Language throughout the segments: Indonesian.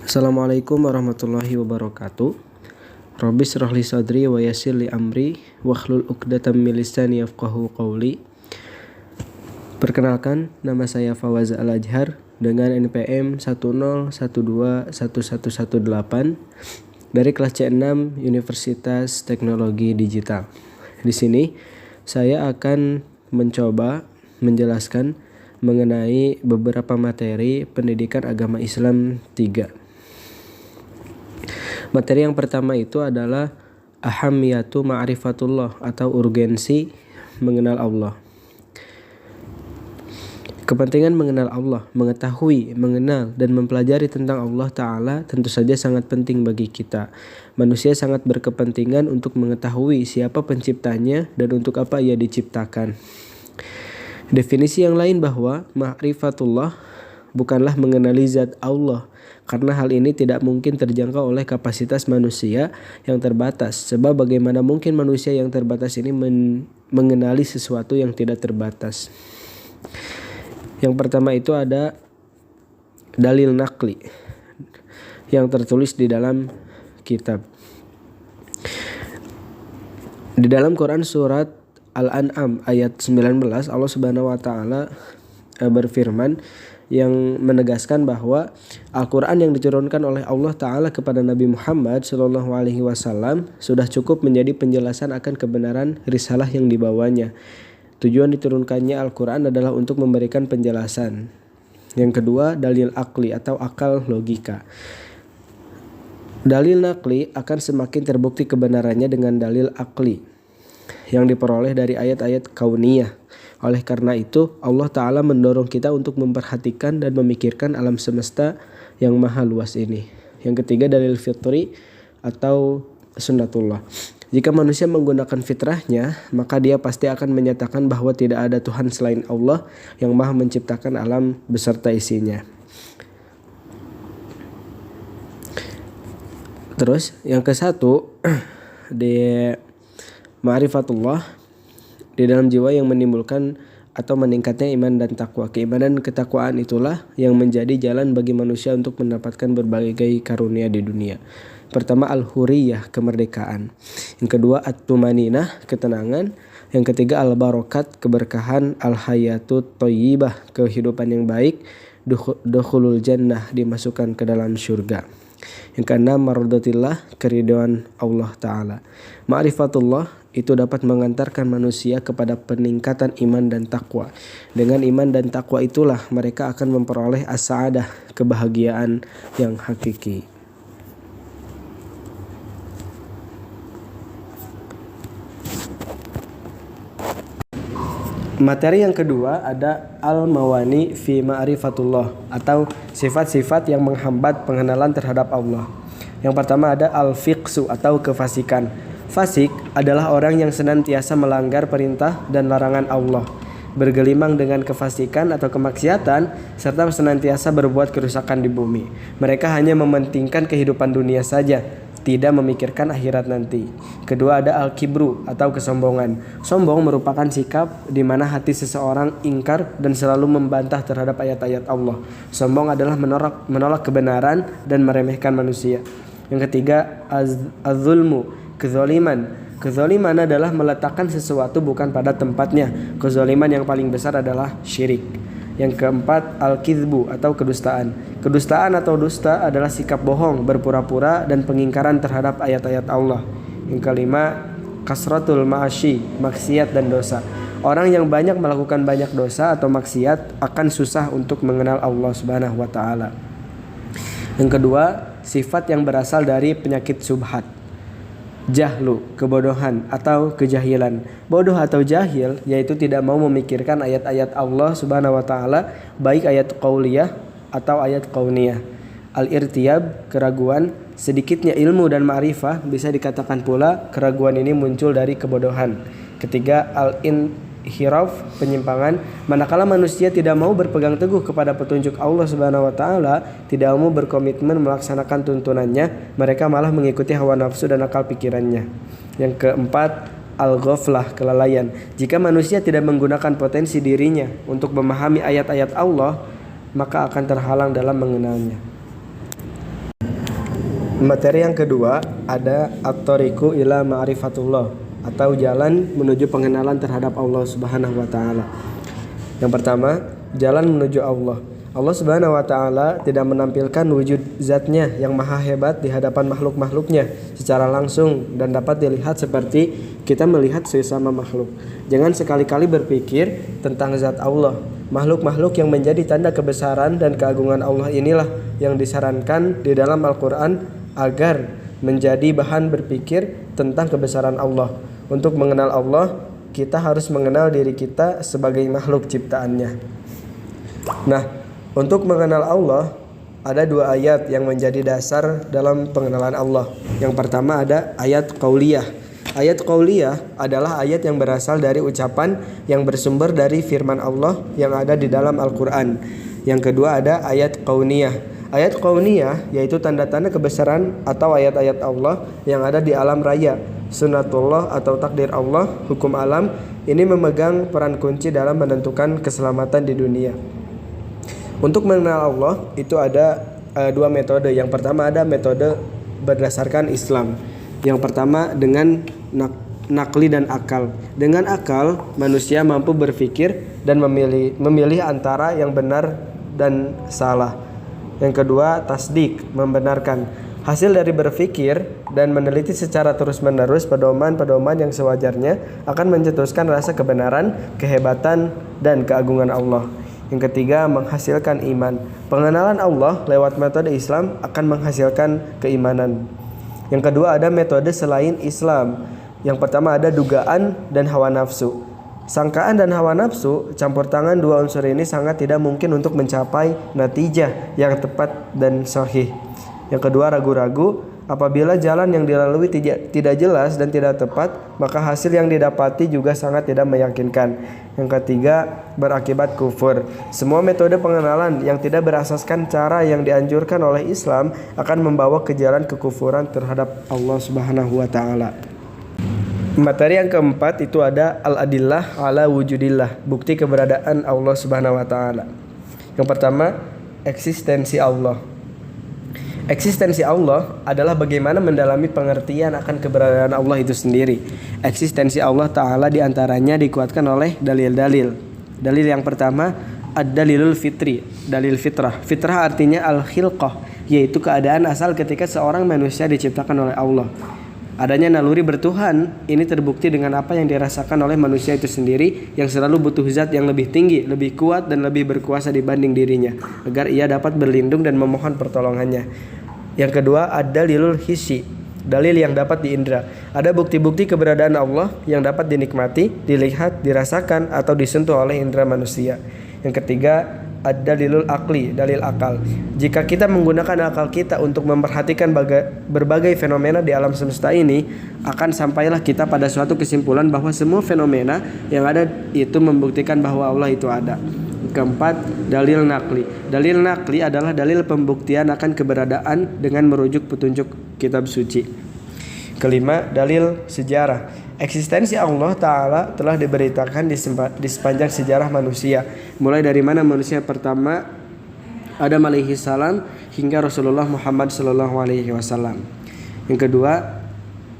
Assalamualaikum warahmatullahi wabarakatuh. Rabbi shrah li sadri wa yassir li amri wahlul 'uqdatam min lisani yafqahu qawli. Perkenalkan, nama saya Fawaz Al-Ajhar dengan NPM 101211118 dari kelas C6 Universitas Teknologi Digital. Di sini saya akan mencoba menjelaskan mengenai beberapa materi pendidikan agama Islam 3. Materi yang pertama itu adalah ahamiyatu ma'rifatullah atau urgensi mengenal Allah. Kepentingan mengenal Allah, mengetahui, mengenal, dan mempelajari tentang Allah Ta'ala tentu saja sangat penting bagi kita. Manusia sangat berkepentingan untuk mengetahui siapa penciptanya dan untuk apa ia diciptakan. Definisi yang lain bahwa ma'rifatullah bukanlah mengenali zat Allah, karena hal ini tidak mungkin terjangkau oleh kapasitas manusia yang terbatas. Sebab bagaimana mungkin manusia yang terbatas ini mengenali sesuatu yang tidak terbatas. Yang pertama itu ada dalil nakli yang tertulis di dalam kitab. Di dalam Quran surat Al-An'am ayat 19, Allah Subhanahu wa taala berfirman yang menegaskan bahwa Al-Quran yang diturunkan oleh Allah Ta'ala kepada Nabi Muhammad SAW sudah cukup menjadi penjelasan akan kebenaran risalah yang dibawanya. Tujuan diturunkannya Al-Quran adalah untuk memberikan penjelasan. Yang kedua, dalil akli atau akal logika. Dalil nakli akan semakin terbukti kebenarannya dengan dalil akli yang diperoleh dari ayat-ayat kauniyah. Oleh karena itu, Allah Ta'ala mendorong kita untuk memperhatikan dan memikirkan alam semesta yang maha luas ini. Yang ketiga, dalil fitri atau sunnatullah. Jika manusia menggunakan fitrahnya, maka dia pasti akan menyatakan bahwa tidak ada Tuhan selain Allah yang maha menciptakan alam beserta isinya. Terus, yang kesatu, di ma'rifatullah, di dalam jiwa yang menimbulkan atau meningkatnya iman dan takwa. Keimanan dan ketakwaan itulah yang menjadi jalan bagi manusia untuk mendapatkan berbagai karunia di dunia. Pertama, al-huriyah, kemerdekaan. Yang kedua, at-tumaninah, ketenangan. Yang ketiga, al-barokat, keberkahan. Al-hayatut thayyibah, kehidupan yang baik. Dukhulul jannah, dimasukkan ke dalam surga. Yang keenam, mardatillah, keridhaan Allah Ta'ala. Ma'rifatullah itu dapat mengantarkan manusia kepada peningkatan iman dan takwa. Dengan iman dan takwa itulah mereka akan memperoleh as-sa'adah, kebahagiaan yang hakiki. Materi yang kedua ada al-mawani fi ma'rifatullah atau sifat-sifat yang menghambat pengenalan terhadap Allah. Yang pertama ada al-fiqsu atau kefasikan. Fasik adalah orang yang senantiasa melanggar perintah dan larangan Allah, bergelimang dengan kefasikan atau kemaksiatan, serta senantiasa berbuat kerusakan di bumi. Mereka hanya mementingkan kehidupan dunia saja, tidak memikirkan akhirat nanti. Kedua ada al-kibru atau kesombongan. Sombong merupakan sikap di mana hati seseorang ingkar dan selalu membantah terhadap ayat-ayat Allah. Sombong adalah menolak kebenaran dan meremehkan manusia. Yang ketiga az-zulmu, kezaliman. Kezaliman adalah meletakkan sesuatu bukan pada tempatnya. Kezaliman yang paling besar adalah syirik. Yang keempat, al-kizbu atau kedustaan. Kedustaan atau dusta adalah sikap bohong, berpura-pura, dan pengingkaran terhadap ayat-ayat Allah. Yang kelima, kasratul ma'asyi, maksiat dan dosa. Orang yang banyak melakukan banyak dosa atau maksiat akan susah untuk mengenal Allah Subhanahu wa taala. Yang kedua, sifat yang berasal dari penyakit subhat. Jahlu, kebodohan atau kejahilan. Bodoh atau jahil yaitu tidak mau memikirkan ayat-ayat Allah Subhanahu wa taala, baik ayat qauliyah atau ayat kauniyah. Al-irtiyab, keraguan. Sedikitnya ilmu dan ma'rifah, bisa dikatakan pula keraguan ini muncul dari kebodohan. Ketiga, al-inhiraf, penyimpangan. Manakala manusia tidak mau berpegang teguh kepada petunjuk Allah Subhanahu wa taala, tidak mau berkomitmen melaksanakan tuntunannya, mereka malah mengikuti hawa nafsu dan akal pikirannya. Yang keempat, al-ghaflah, kelalaian. Jika manusia tidak menggunakan potensi dirinya untuk memahami ayat-ayat Allah, maka akan terhalang dalam mengenalnya. Materi yang kedua ada at-thariqu ila ma'rifatullah atau jalan menuju pengenalan terhadap Allah Subhanahu wa taala. Yang pertama, jalan menuju Allah. Allah Subhanahu wa taala tidak menampilkan wujud zatnya yang maha hebat di hadapan makhluk-makhluknya secara langsung dan dapat dilihat seperti kita melihat sesama makhluk. Jangan sekali-kali berpikir tentang zat Allah. Makhluk-makhluk yang menjadi tanda kebesaran dan keagungan Allah inilah yang disarankan di dalam Al-Quran agar menjadi bahan berpikir tentang kebesaran Allah. Untuk mengenal Allah, kita harus mengenal diri kita sebagai makhluk ciptaannya. Nah, untuk mengenal Allah, ada dua ayat yang menjadi dasar dalam pengenalan Allah. Yang pertama ada ayat qauliyah. Ayat qauliyah adalah ayat yang berasal dari ucapan yang bersumber dari firman Allah yang ada di dalam Al-Quran. Yang kedua ada ayat qauniyah. Ayat qauniyah yaitu tanda-tanda kebesaran atau ayat-ayat Allah yang ada di alam raya. Sunnatullah atau takdir Allah, hukum alam, ini memegang peran kunci dalam menentukan keselamatan di dunia. Untuk mengenal Allah itu ada dua metode. Yang pertama ada metode berdasarkan Islam. Yang pertama dengan nakli dan akal. Dengan akal manusia mampu berpikir dan memilih antara yang benar dan salah. Yang kedua tasdik, membenarkan. Hasil dari berpikir dan meneliti secara terus-menerus pedoman-pedoman yang sewajarnya akan mencetuskan rasa kebenaran, kehebatan dan keagungan Allah. Yang ketiga menghasilkan iman. Pengenalan Allah lewat metode Islam akan menghasilkan keimanan. Yang kedua ada metode selain Islam. Yang pertama ada dugaan dan hawa nafsu. Sangkaan dan hawa nafsu, campur tangan dua unsur ini sangat tidak mungkin untuk mencapai natijah yang tepat dan sahih. Yang kedua ragu-ragu. Apabila jalan yang dilalui tidak jelas dan tidak tepat, maka hasil yang didapati juga sangat tidak meyakinkan. Yang ketiga, berakibat kufur. Semua metode pengenalan yang tidak berasaskan cara yang dianjurkan oleh Islam akan membawa ke jalan kekufuran terhadap Allah Subhanahu wa taala. Materi yang keempat itu ada al-adillah ala wujudillah, bukti keberadaan Allah Subhanahu wa taala. Yang pertama, eksistensi Allah. Eksistensi Allah adalah bagaimana mendalami pengertian akan keberadaan Allah itu sendiri. Eksistensi Allah Ta'ala diantaranya dikuatkan oleh dalil-dalil. Dalil yang pertama, ad-dalilul fitri, dalil fitrah. Fitrah artinya al-khilqah, yaitu keadaan asal ketika seorang manusia diciptakan oleh Allah. Adanya naluri bertuhan, ini terbukti dengan apa yang dirasakan oleh manusia itu sendiri yang selalu butuh zat yang lebih tinggi, lebih kuat dan lebih berkuasa dibanding dirinya agar ia dapat berlindung dan memohon pertolongannya. Yang kedua, ad-dalilul hissi, dalil yang dapat diindra. Ada bukti-bukti keberadaan Allah yang dapat dinikmati, dilihat, dirasakan atau disentuh oleh indera manusia. Yang ketiga, ad-dalilul aqli, dalil akal. Jika kita menggunakan akal kita untuk memperhatikan berbagai fenomena di alam semesta ini, akan sampailah kita pada suatu kesimpulan bahwa semua fenomena yang ada itu membuktikan bahwa Allah itu ada. Keempat, dalil nakli. Dalil nakli adalah dalil pembuktian akan keberadaan dengan merujuk petunjuk kitab suci. Kelima, dalil sejarah. Eksistensi Allah Ta'ala telah diberitakan di sepanjang sejarah manusia, mulai dari mana manusia pertama Adam alaihi salam hingga Rasulullah Muhammad sallallahu alaihi wasallam. Yang kedua,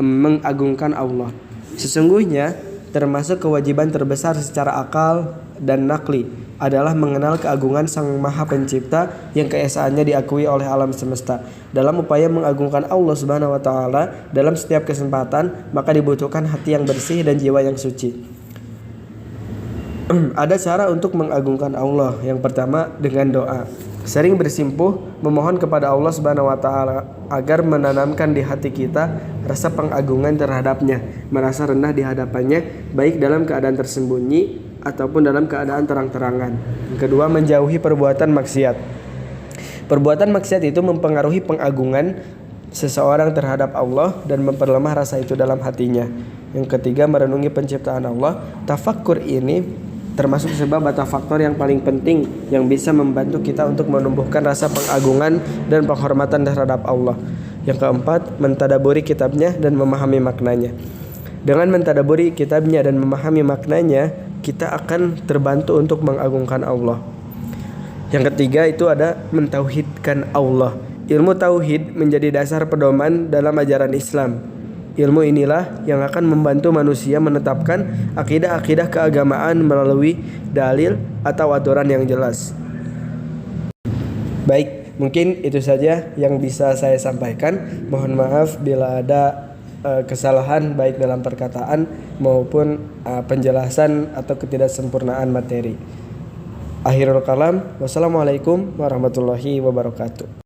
mengagungkan Allah. Sesungguhnya termasuk kewajiban terbesar secara akal dan nakli adalah mengenal keagungan Sang Maha Pencipta yang keesaannya diakui oleh alam semesta. Dalam upaya mengagungkan Allah Subhanahu wa taala dalam setiap kesempatan, maka dibutuhkan hati yang bersih dan jiwa yang suci. Ada cara untuk mengagungkan Allah. Yang pertama dengan doa. Sering bersimpuh memohon kepada Allah Subhanahu wa taala agar menanamkan di hati kita rasa pengagungan terhadapnya, merasa rendah di hadapannya baik dalam keadaan tersembunyi ataupun dalam keadaan terang-terangan. Yang kedua, menjauhi perbuatan maksiat. Perbuatan maksiat itu mempengaruhi pengagungan seseorang terhadap Allah dan memperlemah rasa itu dalam hatinya. Yang ketiga, merenungi penciptaan Allah. Tafakkur ini termasuk sebab atau faktor yang paling penting yang bisa membantu kita untuk menumbuhkan rasa pengagungan dan penghormatan terhadap Allah. Yang keempat, mentadaburi kitabnya dan memahami maknanya. Dengan mentadaburi kitabnya dan memahami maknanya, kita akan terbantu untuk mengagungkan Allah. Yang ketiga itu ada mentauhidkan Allah. Ilmu tauhid menjadi dasar pedoman dalam ajaran Islam. Ilmu inilah yang akan membantu manusia menetapkan akidah-akidah keagamaan melalui dalil atau aturan yang jelas. Baik, mungkin itu saja yang bisa saya sampaikan. Mohon maaf bila ada kesalahan baik dalam perkataan maupun penjelasan atau ketidaksempurnaan materi. Akhirul kalam, wassalamualaikum warahmatullahi wabarakatuh.